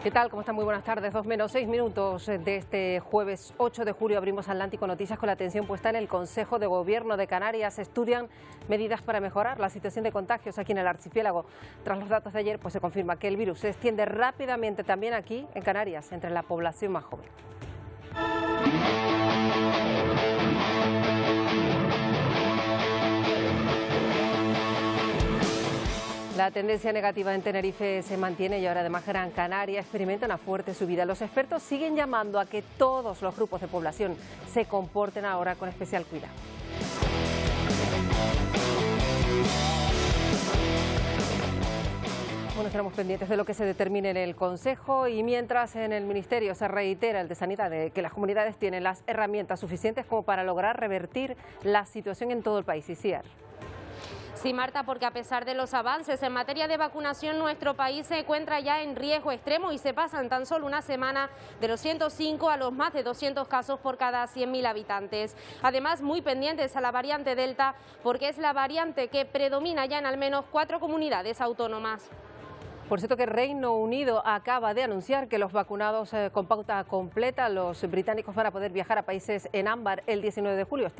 ¿Qué tal? ¿Cómo están? Muy buenas tardes. 2:06 de este jueves 8 de julio abrimos Atlántico Noticias con la atención puesta en el Consejo de Gobierno de Canarias. Estudian medidas para mejorar la situación de contagios aquí en el archipiélago. Tras los datos de ayer, pues se confirma que el virus se extiende rápidamente también aquí en Canarias, entre la población más joven. La tendencia negativa en Tenerife se mantiene y ahora además Gran Canaria experimenta una fuerte subida. Los expertos siguen llamando a que todos los grupos de población se comporten ahora con especial cuidado. Bueno, estaremos pendientes de lo que se determine en el Consejo y mientras en el Ministerio se reitera el de Sanidad de que las comunidades tienen las herramientas suficientes como para lograr revertir la situación en todo el país. Isiar. Sí, Marta, porque a pesar de los avances en materia de vacunación, nuestro país se encuentra ya en riesgo extremo y se pasa en tan solo una semana de los 105 a los más de 200 casos por cada 100.000 habitantes. Además, muy pendientes a la variante Delta, porque es la variante que predomina ya en al menos 4 comunidades autónomas. Por cierto que Reino Unido acaba de anunciar que los vacunados con pauta completa, los británicos van a poder viajar a países en ámbar el 19 de julio.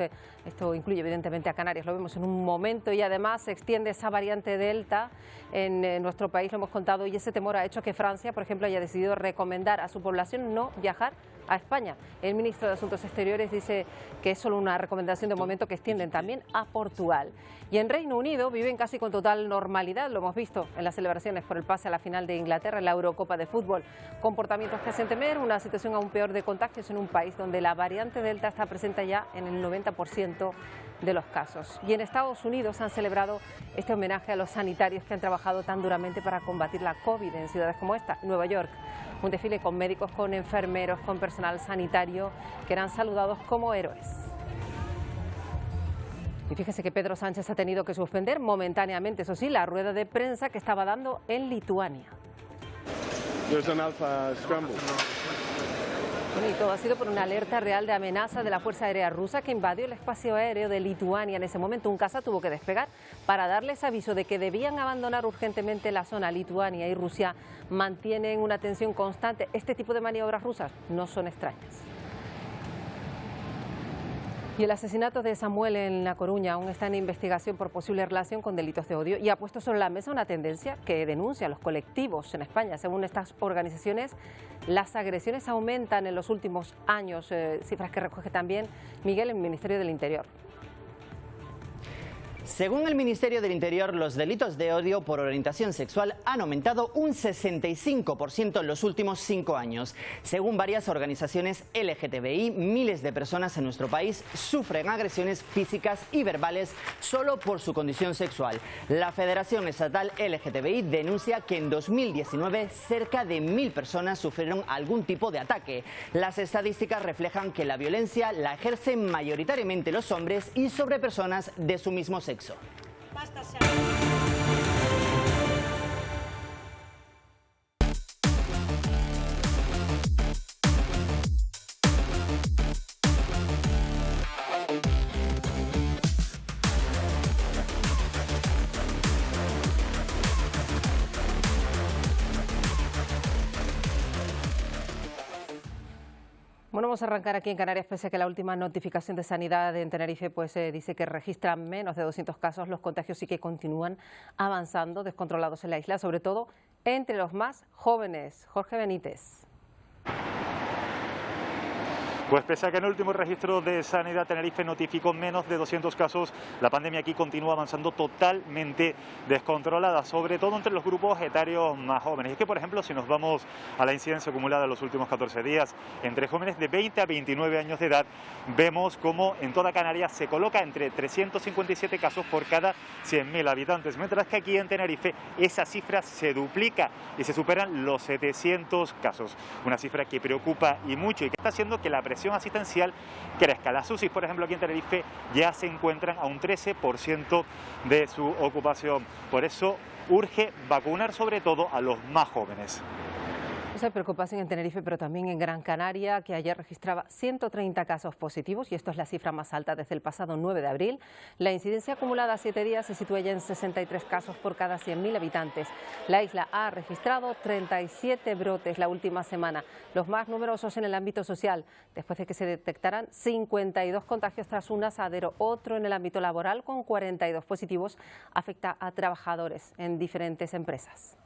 Esto incluye evidentemente a Canarias, lo vemos en un momento y además se extiende esa variante Delta en nuestro país, lo hemos contado, y ese temor ha hecho que Francia, por ejemplo, haya decidido recomendar a su población no viajar a España. El ministro de Asuntos Exteriores dice que es solo una recomendación de momento que extienden también a Portugal. Y en Reino Unido viven casi con total normalidad, lo hemos visto en las celebraciones por el pase a la final de Inglaterra en la Eurocopa de fútbol. Comportamientos que hacen temer una situación aún peor de contagios en un país donde la variante Delta está presente ya en el 90% de los casos. Y en Estados Unidos han celebrado este homenaje a los sanitarios que han trabajado tan duramente para combatir la COVID en ciudades como esta, Nueva York. Un desfile con médicos, con enfermeros, con personal sanitario que eran saludados como héroes. Y fíjese que Pedro Sánchez ha tenido que suspender momentáneamente, eso sí, la rueda de prensa que estaba dando en Lituania. Bueno, y todo ha sido por una alerta real de amenaza de la Fuerza Aérea Rusa que invadió el espacio aéreo de Lituania. En ese momento un caza tuvo que despegar para darles aviso de que debían abandonar urgentemente la zona. Lituania y Rusia mantienen una tensión constante. Este tipo de maniobras rusas no son extrañas. Y el asesinato de Samuel en La Coruña aún está en investigación por posible relación con delitos de odio y ha puesto sobre la mesa una tendencia que denuncia a los colectivos en España. Según estas organizaciones, las agresiones aumentan en los últimos años, cifras que recoge también Miguel en el Ministerio del Interior. Según el Ministerio del Interior, los delitos de odio por orientación sexual han aumentado un 65% en los últimos 5 años. Según varias organizaciones LGTBI, miles de personas en nuestro país sufren agresiones físicas y verbales solo por su condición sexual. La Federación Estatal LGTBI denuncia que en 2019 cerca de 1.000 personas sufrieron algún tipo de ataque. Las estadísticas reflejan que la violencia la ejercen mayoritariamente los hombres y sobre personas de su mismo sexo. Basta ya. Bueno, vamos a arrancar aquí en Canarias, pese a que la última notificación de sanidad en Tenerife dice que registra menos de 200 casos. Los contagios sí que continúan avanzando, descontrolados en la isla, sobre todo entre los más jóvenes. Jorge Benítez. Pues pese a que en el último registro de Sanidad Tenerife notificó menos de 200 casos, la pandemia aquí continúa avanzando totalmente descontrolada, sobre todo entre los grupos etarios más jóvenes. Y es que, por ejemplo, si nos vamos a la incidencia acumulada en los últimos 14 días, entre jóvenes de 20 a 29 años de edad, vemos cómo en toda Canarias se coloca entre 357 casos por cada 100.000 habitantes, mientras que aquí en Tenerife esa cifra se duplica y se superan los 700 casos. Una cifra que preocupa y mucho y que está haciendo que la presión asistencial crezca. Las UCIs, por ejemplo, aquí en Tenerife ya se encuentran a un 13% de su ocupación. Por eso urge vacunar sobre todo a los más jóvenes. Pues hay preocupación en Tenerife, pero también en Gran Canaria, que ayer registraba 130 casos positivos, y esto es la cifra más alta desde el pasado 9 de abril. La incidencia acumulada a 7 días se sitúa ya en 63 casos por cada 100.000 habitantes. La isla ha registrado 37 brotes la última semana, los más numerosos en el ámbito social, después de que se detectaran 52 contagios tras un asadero. Otro en el ámbito laboral, con 42 positivos, afecta a trabajadores en diferentes empresas.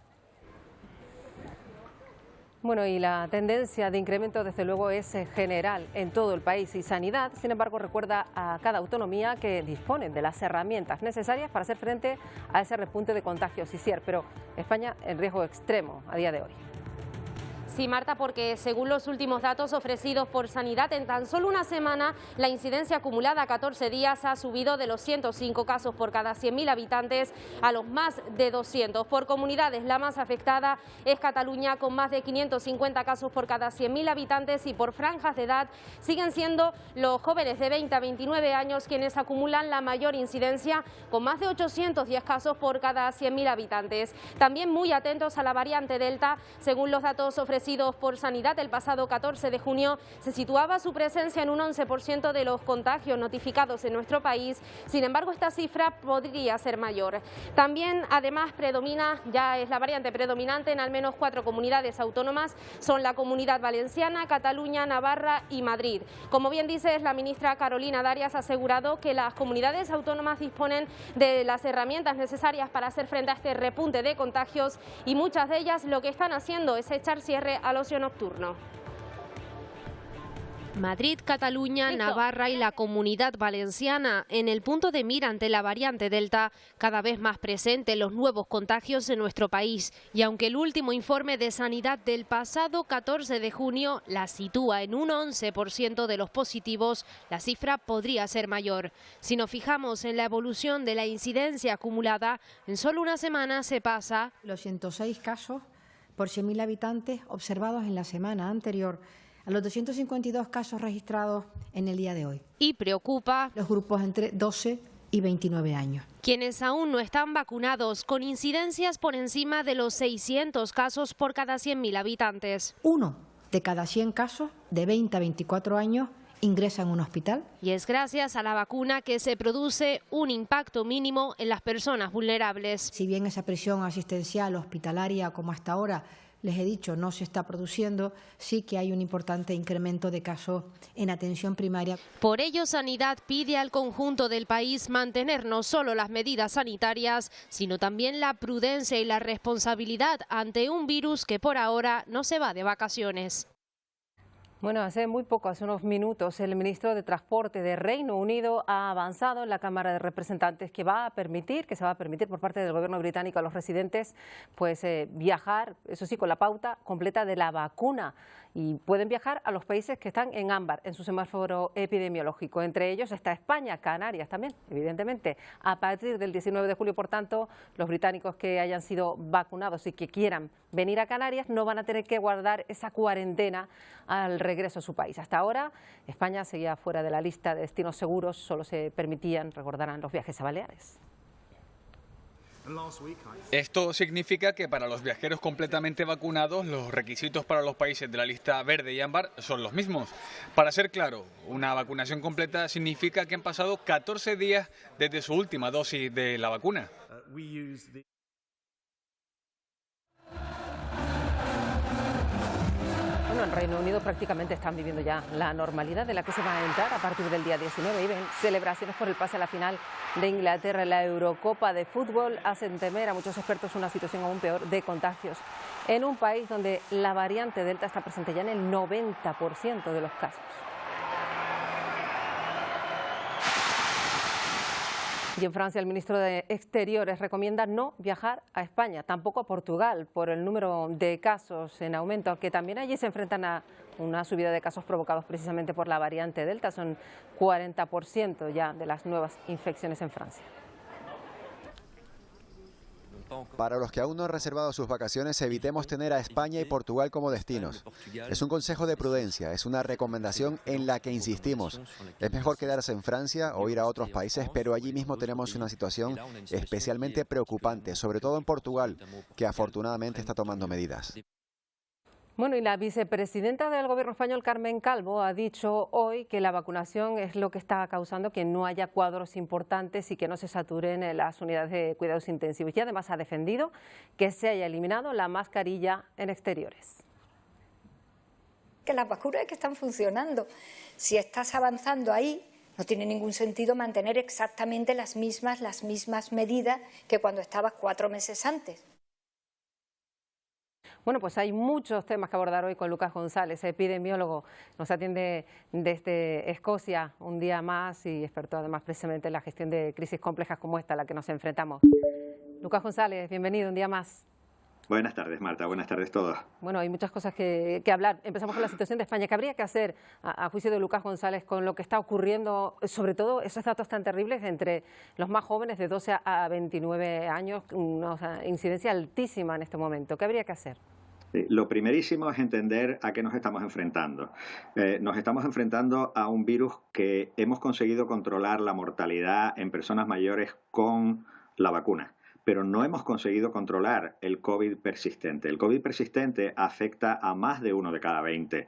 Bueno, y la tendencia de incremento desde luego es general en todo el país, y Sanidad, sin embargo, recuerda a cada autonomía que disponen de las herramientas necesarias para hacer frente a ese repunte de contagios. Pero España en riesgo extremo a día de hoy. Sí, Marta, porque según los últimos datos ofrecidos por Sanidad, en tan solo una semana la incidencia acumulada a 14 días ha subido de los 105 casos por cada 100.000 habitantes a los más de 200. Por comunidades, la más afectada es Cataluña, con más de 550 casos por cada 100.000 habitantes, y por franjas de edad siguen siendo los jóvenes de 20 a 29 años quienes acumulan la mayor incidencia, con más de 810 casos por cada 100.000 habitantes. También muy atentos a la variante Delta. Según los datos ofrecidos por Sanidad, el pasado 14 de junio se situaba su presencia en un 11% de los contagios notificados en nuestro país. Sin embargo, esta cifra podría ser mayor. También, además, ya es la variante predominante en al menos 4 comunidades autónomas. Son la Comunidad Valenciana, Cataluña, Navarra y Madrid. Como bien dices, la ministra Carolina Darias ha asegurado que las comunidades autónomas disponen de las herramientas necesarias para hacer frente a este repunte de contagios, y muchas de ellas lo que están haciendo es echar cierre al ocio nocturno. Madrid, Cataluña, Navarra y la Comunidad Valenciana en el punto de mira ante la variante Delta, cada vez más presente en los nuevos contagios en nuestro país. Y aunque el último informe de Sanidad del pasado 14 de junio la sitúa en un 11% de los positivos, la cifra podría ser mayor. Si nos fijamos en la evolución de la incidencia acumulada, en solo una semana se pasa los 106 casos por 100.000 habitantes observados en la semana anterior a los 252 casos registrados en el día de hoy. Y preocupa los grupos entre 12 y 29 años. Quienes aún no están vacunados, con incidencias por encima de los 600 casos por cada 100.000 habitantes. 1 de cada 100 casos de 20 a 24 años ingresa en un hospital. Y es gracias a la vacuna que se produce un impacto mínimo en las personas vulnerables. Si bien esa presión asistencial hospitalaria, como hasta ahora les he dicho, no se está produciendo, sí que hay un importante incremento de casos en atención primaria. Por ello, Sanidad pide al conjunto del país mantener no solo las medidas sanitarias, sino también la prudencia y la responsabilidad ante un virus que por ahora no se va de vacaciones. Bueno, hace muy poco, hace unos minutos, el ministro de Transporte de Reino Unido ha avanzado en la Cámara de Representantes que se va a permitir por parte del gobierno británico a los residentes viajar, eso sí, con la pauta completa de la vacuna. Y pueden viajar a los países que están en ámbar en su semáforo epidemiológico. Entre ellos está España, Canarias también, evidentemente. A partir del 19 de julio, por tanto, los británicos que hayan sido vacunados y que quieran venir a Canarias no van a tener que guardar esa cuarentena al regreso a su país. Hasta ahora, España seguía fuera de la lista de destinos seguros, solo se permitían, recordarán, los viajes a Baleares. Esto significa que para los viajeros completamente vacunados, los requisitos para los países de la lista verde y ámbar son los mismos. Para ser claro, una vacunación completa significa que han pasado 14 días desde su última dosis de la vacuna. En Reino Unido prácticamente están viviendo ya la normalidad de la que se va a entrar a partir del día 19. Y ven celebraciones por el pase a la final de Inglaterra. La Eurocopa de fútbol hacen temer a muchos expertos una situación aún peor de contagios en un país donde la variante Delta está presente ya en el 90% de los casos. Y en Francia, el ministro de Exteriores recomienda no viajar a España, tampoco a Portugal, por el número de casos en aumento, aunque también allí se enfrentan a una subida de casos provocados precisamente por la variante Delta. Son 40% ya de las nuevas infecciones en Francia. Para los que aún no han reservado sus vacaciones, evitemos tener a España y Portugal como destinos. Es un consejo de prudencia, es una recomendación en la que insistimos. Es mejor quedarse en Francia o ir a otros países, pero allí mismo tenemos una situación especialmente preocupante, sobre todo en Portugal, que afortunadamente está tomando medidas. Bueno, y la vicepresidenta del Gobierno español, Carmen Calvo, ha dicho hoy que la vacunación es lo que está causando que no haya cuadros importantes y que no se saturen las unidades de cuidados intensivos. Y además ha defendido que se haya eliminado la mascarilla en exteriores. Que las vacunas que están funcionando. Si estás avanzando ahí, no tiene ningún sentido mantener exactamente las mismas medidas que cuando estabas 4 meses antes. Bueno, pues hay muchos temas que abordar hoy con Lucas González, epidemiólogo, nos atiende desde Escocia un día más y experto además precisamente en la gestión de crisis complejas como esta a la que nos enfrentamos. Lucas González, bienvenido un día más. Buenas tardes, Marta. Buenas tardes a todos. Bueno, hay muchas cosas que hablar. Empezamos con la situación de España. ¿Qué habría que hacer, a juicio de Lucas González, con lo que está ocurriendo, sobre todo esos datos tan terribles entre los más jóvenes de 12 a 29 años, una incidencia altísima en este momento? ¿Qué habría que hacer? Lo primerísimo es entender a qué nos estamos enfrentando. Nos estamos enfrentando a un virus que hemos conseguido controlar la mortalidad en personas mayores con la vacuna, pero no hemos conseguido controlar el COVID persistente. El COVID persistente afecta a más de 1 de cada 20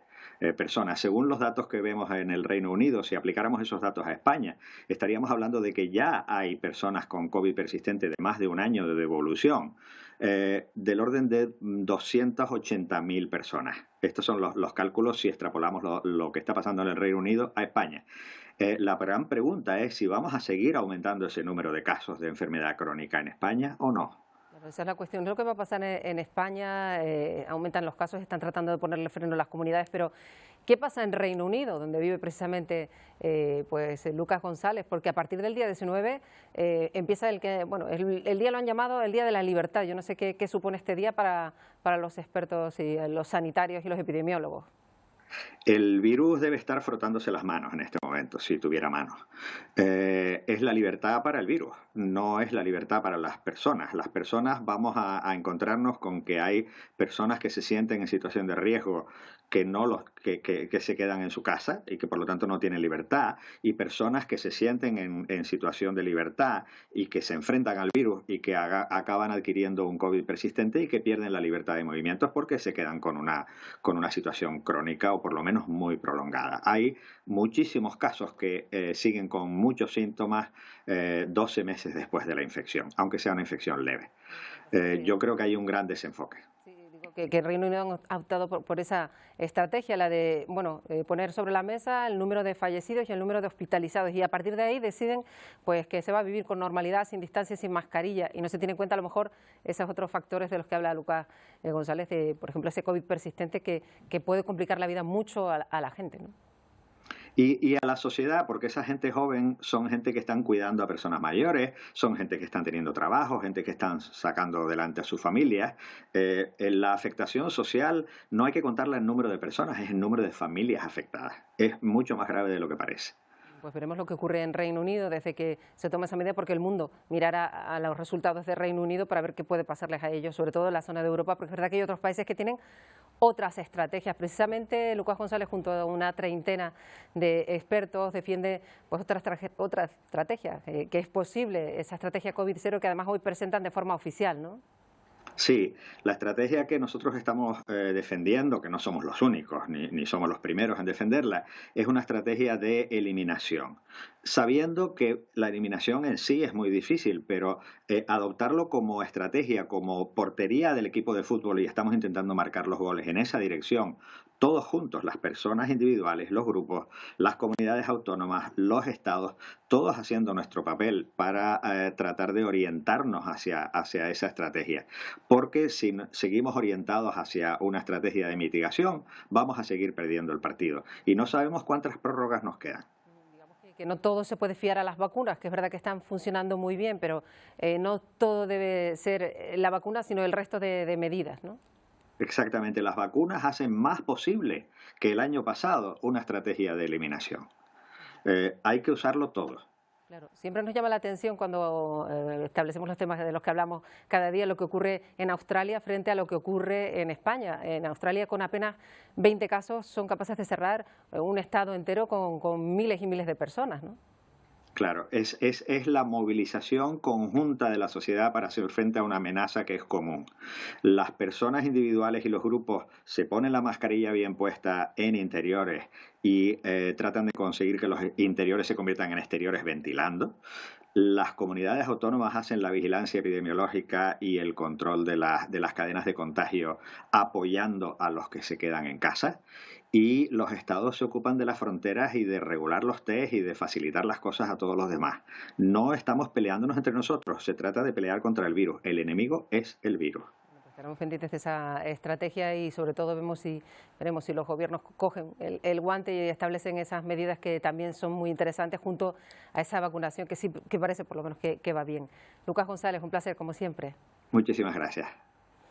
personas. Según los datos que vemos en el Reino Unido, si aplicáramos esos datos a España, estaríamos hablando de que ya hay personas con COVID persistente de más de 1 año de devolución, del orden de 280.000 personas. Estos son los cálculos si extrapolamos lo que está pasando en el Reino Unido a España. La gran pregunta es si vamos a seguir aumentando ese número de casos de enfermedad crónica en España o no. Esa es la cuestión. Lo que va a pasar en España, aumentan los casos, están tratando de ponerle freno a las comunidades, pero ¿qué pasa en Reino Unido, donde vive precisamente pues Lucas González? Porque a partir del día 19 empieza el día lo han llamado el Día de la Libertad. Yo no sé qué supone este día para los expertos y los sanitarios y los epidemiólogos. El virus debe estar frotándose las manos en este momento, si tuviera manos. Es la libertad para el virus, no es la libertad para las personas. Las personas vamos a encontrarnos con que hay personas que se sienten en situación de riesgo, que se quedan en su casa y que por lo tanto no tienen libertad, y personas que se sienten en situación de libertad y que se enfrentan al virus y que acaban adquiriendo un COVID persistente y que pierden la libertad de movimientos porque se quedan con una situación crónica o por lo menos muy prolongada. Hay muchísimos casos que siguen con muchos síntomas 12 meses después de la infección, aunque sea una infección leve. Yo creo que hay un gran desenfoque. Que el Reino Unido ha optado por esa estrategia, la de poner sobre la mesa el número de fallecidos y el número de hospitalizados, y a partir de ahí deciden pues que se va a vivir con normalidad, sin distancia, sin mascarilla, y no se tiene en cuenta a lo mejor esos otros factores de los que habla Lucas González, por ejemplo ese COVID persistente que puede complicar la vida mucho a la gente, ¿no? Y a la sociedad, porque esa gente joven son gente que están cuidando a personas mayores, son gente que están teniendo trabajo, gente que están sacando adelante a sus familias. La afectación social no hay que contarla en número de personas, es el número de familias afectadas. Es mucho más grave de lo que parece. Pues veremos lo que ocurre en Reino Unido desde que se tome esa medida, porque el mundo mirará a los resultados de Reino Unido para ver qué puede pasarles a ellos, sobre todo en la zona de Europa, porque es verdad que hay otros países que tienen otras estrategias. Precisamente Lucas González, junto a una treintena de expertos, defiende pues otra estrategia, que es posible, esa estrategia COVID-0 que además hoy presentan de forma oficial, ¿no? Sí, la estrategia que nosotros estamos defendiendo, que no somos los únicos ni somos los primeros en defenderla, es una estrategia de eliminación. Sabiendo que la eliminación en sí es muy difícil, pero adoptarlo como estrategia, como portería del equipo de fútbol, y estamos intentando marcar los goles en esa dirección, todos juntos, las personas individuales, los grupos, las comunidades autónomas, los estados, todos haciendo nuestro papel para tratar de orientarnos hacia esa estrategia. Porque si seguimos orientados hacia una estrategia de mitigación, vamos a seguir perdiendo el partido. Y no sabemos cuántas prórrogas nos quedan. Que no todo se puede fiar a las vacunas, que es verdad que están funcionando muy bien, pero no todo debe ser la vacuna, sino el resto de medidas, ¿no? Exactamente, las vacunas hacen más posible que el año pasado una estrategia de eliminación. Hay que usarlo todo. Claro, siempre nos llama la atención cuando establecemos los temas de los que hablamos cada día, lo que ocurre en Australia frente a lo que ocurre en España. En Australia, con apenas 20 casos, son capaces de cerrar un estado entero con miles y miles de personas, ¿no? Claro, es la movilización conjunta de la sociedad para hacer frente a una amenaza que es común. Las personas individuales y los grupos se ponen la mascarilla bien puesta en interiores y tratan de conseguir que los interiores se conviertan en exteriores ventilando. Las comunidades autónomas hacen la vigilancia epidemiológica y el control de las cadenas de contagio apoyando a los que se quedan en casa. Y los estados se ocupan de las fronteras y de regular los test y de facilitar las cosas a todos los demás. No estamos peleándonos entre nosotros, se trata de pelear contra el virus. El enemigo es el virus. Estaremos pendientes de esa estrategia y sobre todo veremos si los gobiernos cogen el guante y establecen esas medidas que también son muy interesantes junto a esa vacunación que sí que parece por lo menos que va bien. Lucas González, un placer como siempre. Muchísimas gracias.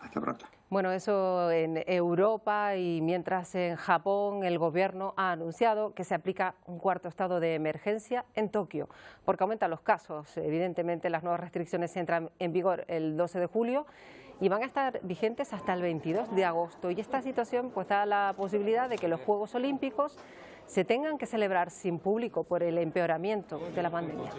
Hasta pronto. Bueno, eso en Europa y mientras en Japón el gobierno ha anunciado que se aplica un cuarto estado de emergencia en Tokio porque aumentan los casos. Evidentemente las nuevas restricciones entran en vigor el 12 de julio y van a estar vigentes hasta el 22 de agosto. Y esta situación pues da la posibilidad de que los Juegos Olímpicos se tengan que celebrar sin público por el empeoramiento de la pandemia.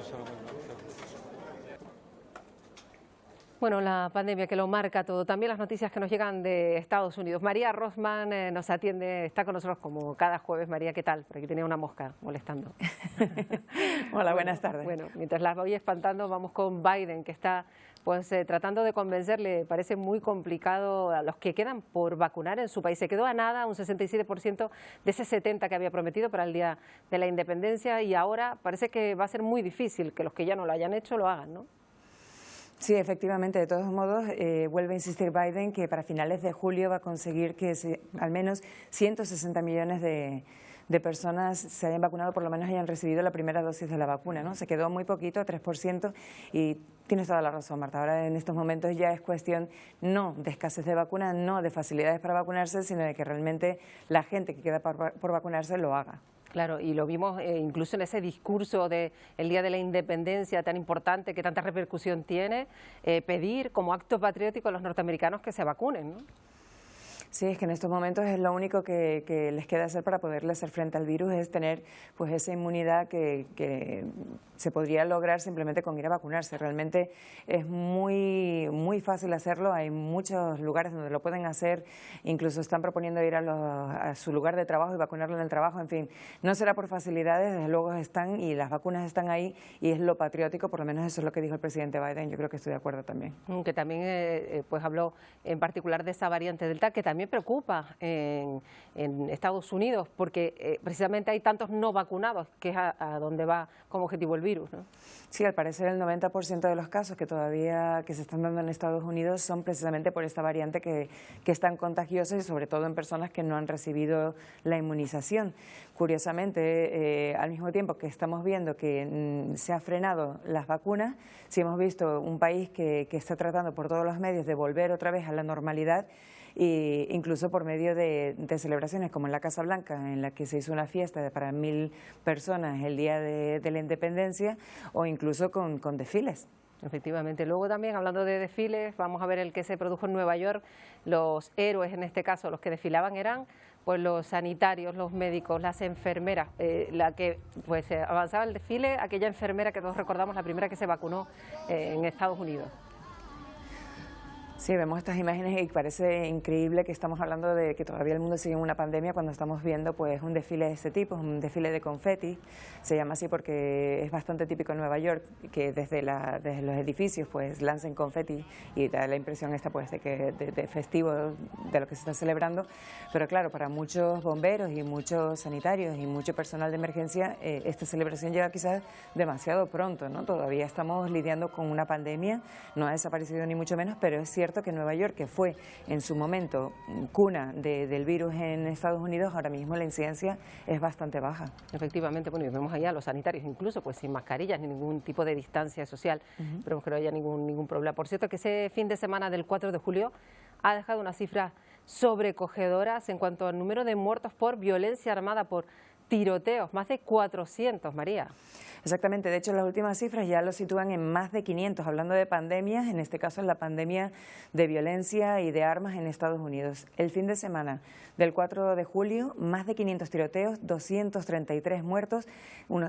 Bueno, la pandemia que lo marca todo. También las noticias que nos llegan de Estados Unidos. María Rosman nos atiende, está con nosotros como cada jueves. María, ¿qué tal? Por aquí tenía una mosca molestando. Hola, buenas tardes. Bueno, mientras las voy espantando, vamos con Biden, que está pues tratando de convencerle. Parece muy complicado a los que quedan por vacunar en su país. Se quedó a nada, un 67% de ese 70% que había prometido para el Día de la Independencia y ahora parece que va a ser muy difícil que los que ya no lo hayan hecho lo hagan, ¿no? Sí, efectivamente. De todos modos, vuelve a insistir Biden que para finales de julio va a conseguir que al menos 160 millones de personas se hayan vacunado, por lo menos hayan recibido la primera dosis de la vacuna, ¿no? Se quedó muy poquito, 3%, y tienes toda la razón, Marta. Ahora en estos momentos ya es cuestión no de escasez de vacunas, no de facilidades para vacunarse, sino de que realmente la gente que queda por vacunarse lo haga. Claro, y lo vimos incluso en ese discurso del Día de la Independencia tan importante, que tanta repercusión tiene, pedir como acto patriótico a los norteamericanos que se vacunen, ¿no? Sí, es que en estos momentos es lo único que les queda hacer para poderle hacer frente al virus, es tener pues esa inmunidad que se podría lograr simplemente con ir a vacunarse. Realmente es muy fácil hacerlo, hay muchos lugares donde lo pueden hacer, incluso están proponiendo ir a su lugar de trabajo y vacunarlo en el trabajo, en fin, no será por facilidades, desde luego están y las vacunas están ahí y es lo patriótico, por lo menos eso es lo que dijo el presidente Biden, yo creo que estoy de acuerdo también. Que también pues habló en particular de esa variante Delta, que también preocupa en Estados Unidos, porque precisamente hay tantos no vacunados, que es a donde va como objetivo el virus, ¿no? Sí, al parecer el 90% de los casos que se están dando en Estados Unidos son precisamente por esta variante que es tan contagiosa y sobre todo en personas que no han recibido la inmunización. Curiosamente, al mismo tiempo que estamos viendo que se han frenado las vacunas, sí hemos visto un país que está tratando por todos los medios de volver otra vez a la normalidad, e incluso por medio de celebraciones como en la Casa Blanca, en la que se hizo una fiesta para 1000 personas el día de la Independencia, o incluso con desfiles. Efectivamente. Luego también, hablando de desfiles, vamos a ver el que se produjo en Nueva York. Los héroes, en este caso, los que desfilaban eran pues los sanitarios, los médicos, las enfermeras. La que pues avanzaba el desfile, aquella enfermera que todos recordamos, la primera que se vacunó en Estados Unidos. Sí, vemos estas imágenes y parece increíble que estamos hablando de que todavía el mundo sigue en una pandemia cuando estamos viendo pues un desfile de este tipo, un desfile de confeti. Se llama así porque es bastante típico en Nueva York que desde los edificios pues lancen confeti y da la impresión esta pues de festivo de lo que se está celebrando. Pero claro, para muchos bomberos y muchos sanitarios y mucho personal de emergencia esta celebración llega quizás demasiado pronto, ¿no? Todavía estamos lidiando con una pandemia, no ha desaparecido ni mucho menos, pero es cierto que Nueva York, que fue en su momento cuna del virus en Estados Unidos, ahora mismo la incidencia es bastante baja. Efectivamente, bueno, y vemos allá a los sanitarios incluso pues sin mascarillas ni ningún tipo de distancia social, esperemos que no haya ningún problema. Por cierto, que ese fin de semana del 4 de julio ha dejado unas cifras sobrecogedoras en cuanto al número de muertos por violencia armada, por tiroteos, más de 400, María. Exactamente, de hecho las últimas cifras ya lo sitúan en más de 500, hablando de pandemias, en este caso es la pandemia de violencia y de armas en Estados Unidos. El fin de semana del 4 de julio, más de 500 tiroteos, 233 muertos,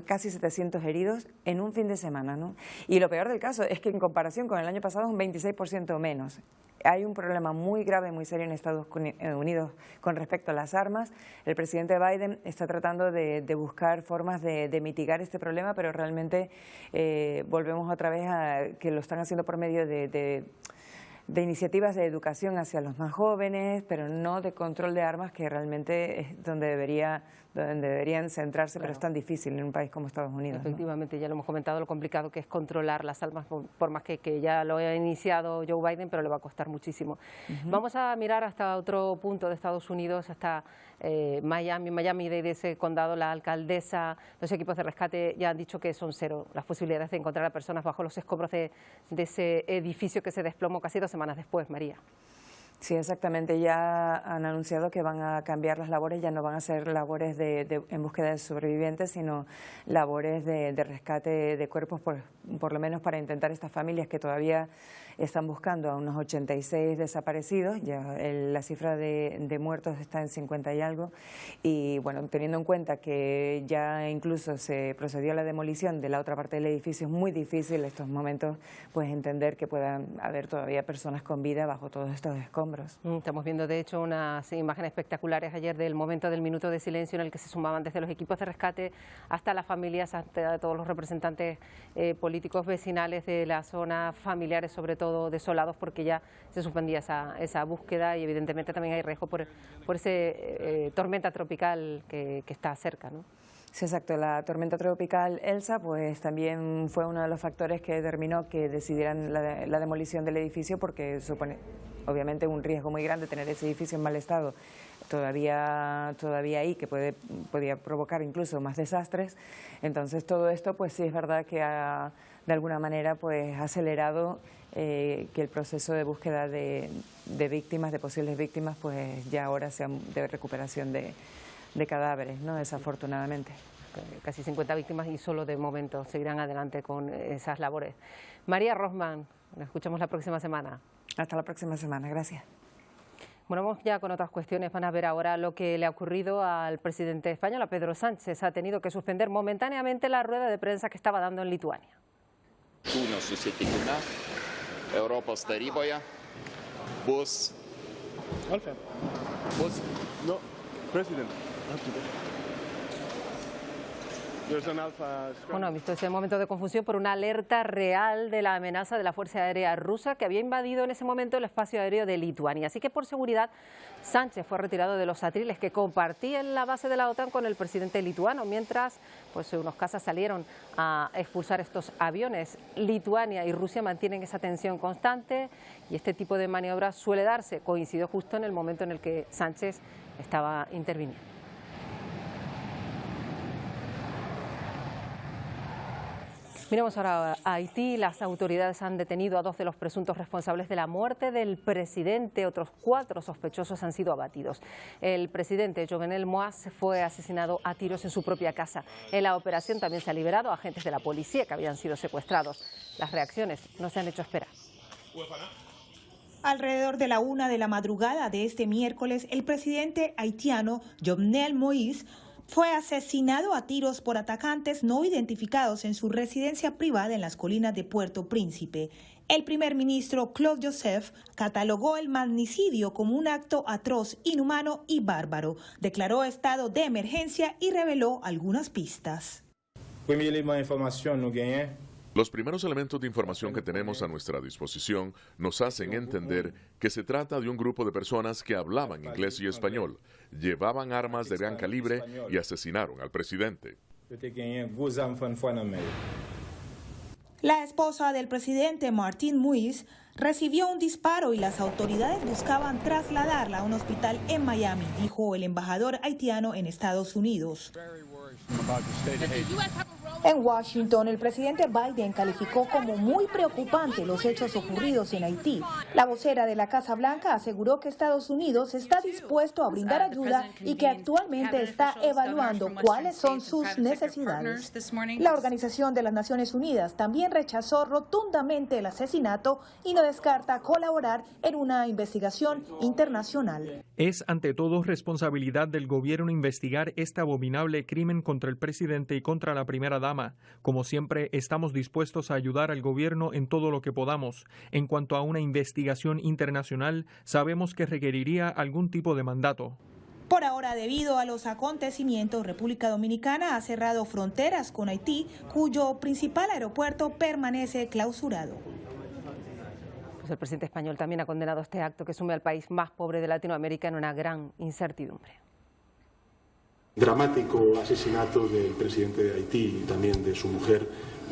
casi 700 heridos en un fin de semana, ¿no? Y lo peor del caso es que en comparación con el año pasado es un 26% menos. Hay un problema muy grave, muy serio en Estados Unidos con respecto a las armas. El presidente Biden está tratando de buscar formas de mitigar este problema, pero realmente volvemos otra vez a que lo están haciendo por medio de iniciativas de educación hacia los más jóvenes, pero no de control de armas, que realmente es donde deberían centrarse, claro. Pero es tan difícil en un país como Estados Unidos. Efectivamente, ¿no? Ya lo hemos comentado, lo complicado que es controlar las armas, por más que ya lo haya iniciado Joe Biden, pero le va a costar muchísimo. Vamos a mirar hasta otro punto de Estados Unidos, hasta Miami-Dade, ese condado. La alcaldesa, los equipos de rescate ya han dicho que son cero las posibilidades de encontrar a personas bajo los escombros de ese edificio que se desplomó casi 2 semanas después, María. Sí, exactamente. Ya han anunciado que van a cambiar las labores, ya no van a ser labores en búsqueda de sobrevivientes, sino labores de rescate de cuerpos, por lo menos para intentar estas familias que todavía están buscando a unos 86 desaparecidos. Ya la cifra de muertos está en 50 y algo. Y bueno, teniendo en cuenta que ya incluso se procedió a la demolición de la otra parte del edificio, es muy difícil en estos momentos pues entender que puedan haber todavía personas con vida bajo todos estos escombros. Estamos viendo de hecho unas imágenes espectaculares ayer del momento del minuto de silencio en el que se sumaban desde los equipos de rescate hasta las familias, hasta todos los representantes políticos vecinales de la zona, familiares sobre todo desolados porque ya se suspendía esa búsqueda y evidentemente también hay riesgo por ese tormenta tropical que está cerca, ¿no? Sí, exacto. La tormenta tropical Elsa pues también fue uno de los factores que determinó que decidieran la demolición del edificio, porque supone obviamente un riesgo muy grande tener ese edificio en mal estado todavía ahí, que podía provocar incluso más desastres. Entonces todo esto pues sí es verdad que ha de alguna manera pues acelerado que el proceso de búsqueda de víctimas, de posibles víctimas, pues ya ahora sea de recuperación de cadáveres, ¿no? Desafortunadamente. Casi 50 víctimas y solo de momento seguirán adelante con esas labores. María Rosman, nos escuchamos la próxima semana. Hasta la próxima semana, gracias. Bueno, vamos ya con otras cuestiones. Van a ver ahora lo que le ha ocurrido al presidente español, a Pedro Sánchez. Ha tenido que suspender momentáneamente la rueda de prensa que estaba dando en Lituania. Europos taryboje bus. No, president. Bueno, han visto ese momento de confusión por una alerta real de la amenaza de la Fuerza Aérea rusa que había invadido en ese momento el espacio aéreo de Lituania. Así que por seguridad, Sánchez fue retirado de los atriles que compartían la base de la OTAN con el presidente lituano, mientras pues unos cazas salieron a expulsar estos aviones. Lituania y Rusia mantienen esa tensión constante y este tipo de maniobras suele darse. Coincidió justo en el momento en el que Sánchez estaba interviniendo. Miremos ahora a Haití. Las autoridades han detenido a 2 de los presuntos responsables de la muerte del presidente. Otros 4 sospechosos han sido abatidos. El presidente Jovenel Moïse fue asesinado a tiros en su propia casa. En la operación también se ha liberado a agentes de la policía que habían sido secuestrados. Las reacciones no se han hecho esperar. Alrededor de la 1 de la madrugada de este miércoles, el presidente haitiano Jovenel Moïse fue asesinado a tiros por atacantes no identificados en su residencia privada en las colinas de Puerto Príncipe. El primer ministro Claude Joseph catalogó el magnicidio como un acto atroz, inhumano y bárbaro. Declaró estado de emergencia y reveló algunas pistas. Los primeros elementos de información que tenemos a nuestra disposición nos hacen entender que se trata de un grupo de personas que hablaban inglés y español, llevaban armas de gran calibre y asesinaron al presidente. La esposa del presidente, Martine Moïse, recibió un disparo y las autoridades buscaban trasladarla a un hospital en Miami, dijo el embajador haitiano en Estados Unidos. En Washington, el presidente Biden calificó como muy preocupante los hechos ocurridos en Haití. La vocera de la Casa Blanca aseguró que Estados Unidos está dispuesto a brindar ayuda y que actualmente está evaluando cuáles son sus necesidades. La Organización de las Naciones Unidas también rechazó rotundamente el asesinato y no descarta colaborar en una investigación internacional. Es ante todo responsabilidad del gobierno investigar este abominable crimen contra el presidente y contra la primera dama. Como siempre, estamos dispuestos a ayudar al gobierno en todo lo que podamos. En cuanto a una investigación internacional, sabemos que requeriría algún tipo de mandato. Por ahora, debido a los acontecimientos, República Dominicana ha cerrado fronteras con Haití, cuyo principal aeropuerto permanece clausurado. Pues el presidente español también ha condenado este acto que sume al país más pobre de Latinoamérica en una gran incertidumbre. Dramático asesinato del presidente de Haití y también de su mujer.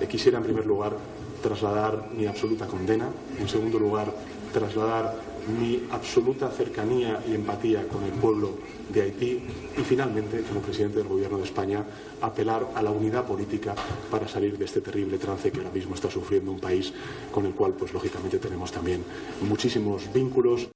Quisiera en primer lugar trasladar mi absoluta condena, en segundo lugar trasladar mi absoluta cercanía y empatía con el pueblo de Haití y finalmente, como presidente del Gobierno de España, apelar a la unidad política para salir de este terrible trance que ahora mismo está sufriendo un país con el cual, pues lógicamente, tenemos también muchísimos vínculos.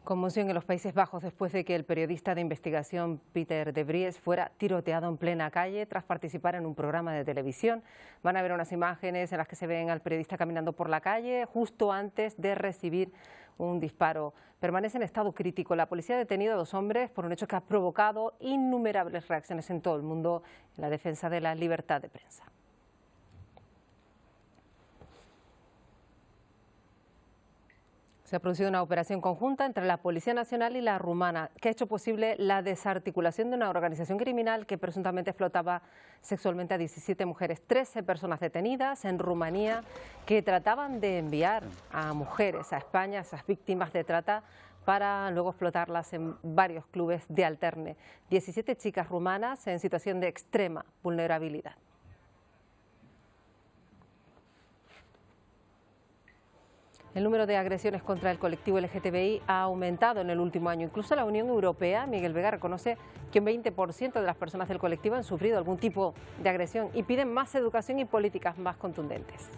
Conmoción en los Países Bajos después de que el periodista de investigación Peter de Vries fuera tiroteado en plena calle tras participar en un programa de televisión. Van a ver unas imágenes en las que se ven al periodista caminando por la calle justo antes de recibir un disparo. Permanece en estado crítico. La policía ha detenido a 2 hombres por un hecho que ha provocado innumerables reacciones en todo el mundo en la defensa de la libertad de prensa. Se ha producido una operación conjunta entre la Policía Nacional y la rumana que ha hecho posible la desarticulación de una organización criminal que presuntamente explotaba sexualmente a 17 mujeres. 13 personas detenidas en Rumanía que trataban de enviar a mujeres a España, esas víctimas de trata, para luego explotarlas en varios clubes de alterne. 17 chicas rumanas en situación de extrema vulnerabilidad. El número de agresiones contra el colectivo LGTBI ha aumentado en el último año. Incluso la Unión Europea, Miguel Vega, reconoce que un 20% de las personas del colectivo han sufrido algún tipo de agresión y piden más educación y políticas más contundentes.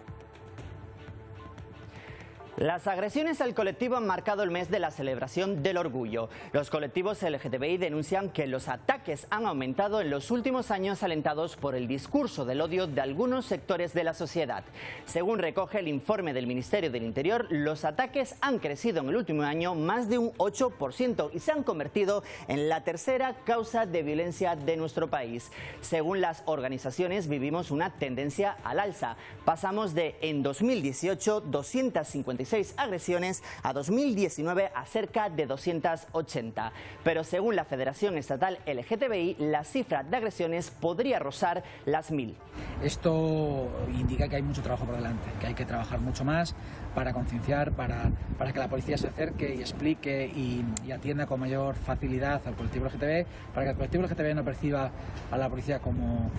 Las agresiones al colectivo han marcado el mes de la celebración del orgullo. Los colectivos LGTBI denuncian que los ataques han aumentado en los últimos años, alentados por el discurso del odio de algunos sectores de la sociedad. Según recoge el informe del Ministerio del Interior, los ataques han crecido en el último año más de un 8% y se han convertido en la tercera causa de violencia de nuestro país. Según las organizaciones, vivimos una tendencia al alza. Pasamos de, en 2018, 256 agresiones a 2019 a cerca de 280. Pero según la Federación Estatal LGTBI, la cifra de agresiones podría rozar las 1000. Esto indica que hay mucho trabajo por delante, que hay que trabajar mucho más para concienciar, para que la policía se acerque y explique y atienda con mayor facilidad al colectivo LGTB, para que el colectivo LGTB no perciba a la policía como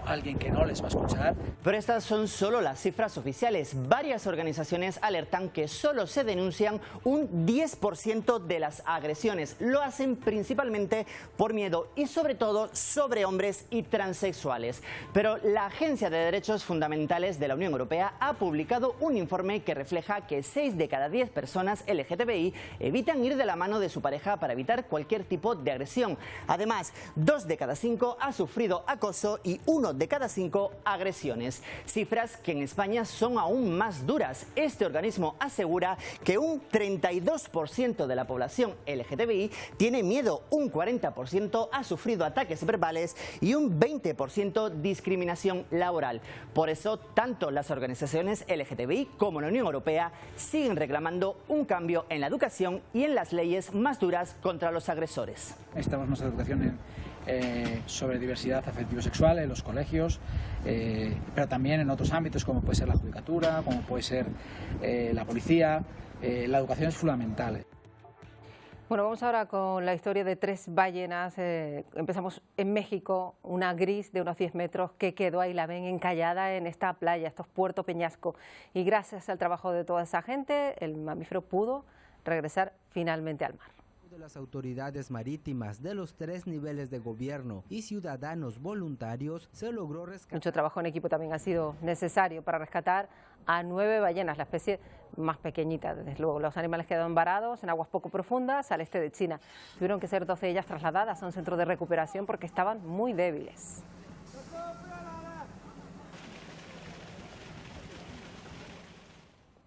alguien que no les va a escuchar. Pero estas son solo las cifras oficiales. Varias organizaciones alertan que solo se denuncian un 10% de las agresiones. Lo hacen principalmente por miedo y sobre todo sobre hombres y transexuales. Pero la Agencia de Derechos Fundamentales de la Unión Europea ha publicado un informe que refleja que 6 de cada 10 personas LGTBI evitan ir de la mano de su pareja para evitar cualquier tipo de agresión. Además, 2 de cada 5 ha sufrido acoso y 1 de cada 5 agresiones. Cifras que en España son aún más duras. Este organismo asegura que un 32% de la población LGTBI tiene miedo, un 40% ha sufrido ataques verbales y un 20% discriminación laboral. Por eso, tanto las organizaciones LGTBI como la Unión Europea siguen reclamando un cambio en la educación y en las leyes más duras contra los agresores. Necesitamos más educación sobre diversidad afectivo-sexual en los colegios, pero también en otros ámbitos como puede ser la judicatura, como puede ser la policía. La educación es fundamental. Bueno, vamos ahora con la historia de 3 ballenas. Empezamos en México, una gris de unos 10 metros que quedó, ahí la ven, encallada en esta playa, esto es Puerto Peñasco. Y gracias al trabajo de toda esa gente, el mamífero pudo regresar finalmente al mar. de las autoridades marítimas de los 3 niveles de gobierno y ciudadanos voluntarios, se logró rescatar. Mucho trabajo en equipo también ha sido necesario para rescatar a 9 ballenas, la especie más pequeñita. Desde luego, los animales quedaron varados en aguas poco profundas al este de China. Tuvieron que ser 12 de ellas trasladadas a un centro de recuperación porque estaban muy débiles.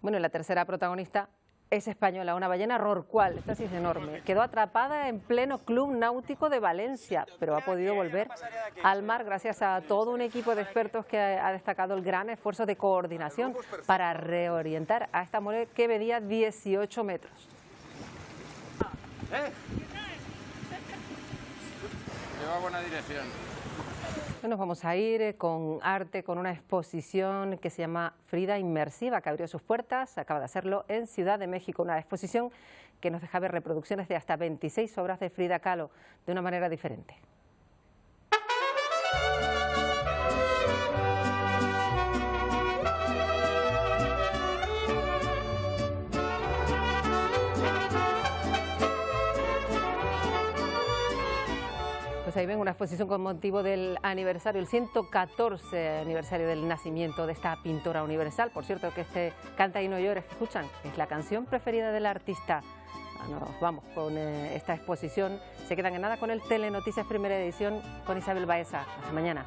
Bueno, y la tercera protagonista es española, una ballena rorcual, esta sí es enorme. Quedó atrapada en pleno Club Náutico de Valencia, pero ha podido volver al mar gracias a todo un equipo de expertos que ha destacado el gran esfuerzo de coordinación para reorientar a esta mole que medía 18 metros. Lleva buena dirección. Nos vamos a ir con arte, con una exposición que se llama Frida Inmersiva, que abrió sus puertas, acaba de hacerlo en Ciudad de México, una exposición que nos deja ver reproducciones de hasta 26 obras de Frida Kahlo de una manera diferente. Pues ahí ven una exposición con motivo del aniversario, el 114 aniversario del nacimiento de esta pintora universal. Por cierto, que este Canta y no llores que escuchan es la canción preferida del artista. Nos vamos con esta exposición. Se quedan en nada con el Telenoticias Primera Edición con Isabel Baeza. Hasta mañana.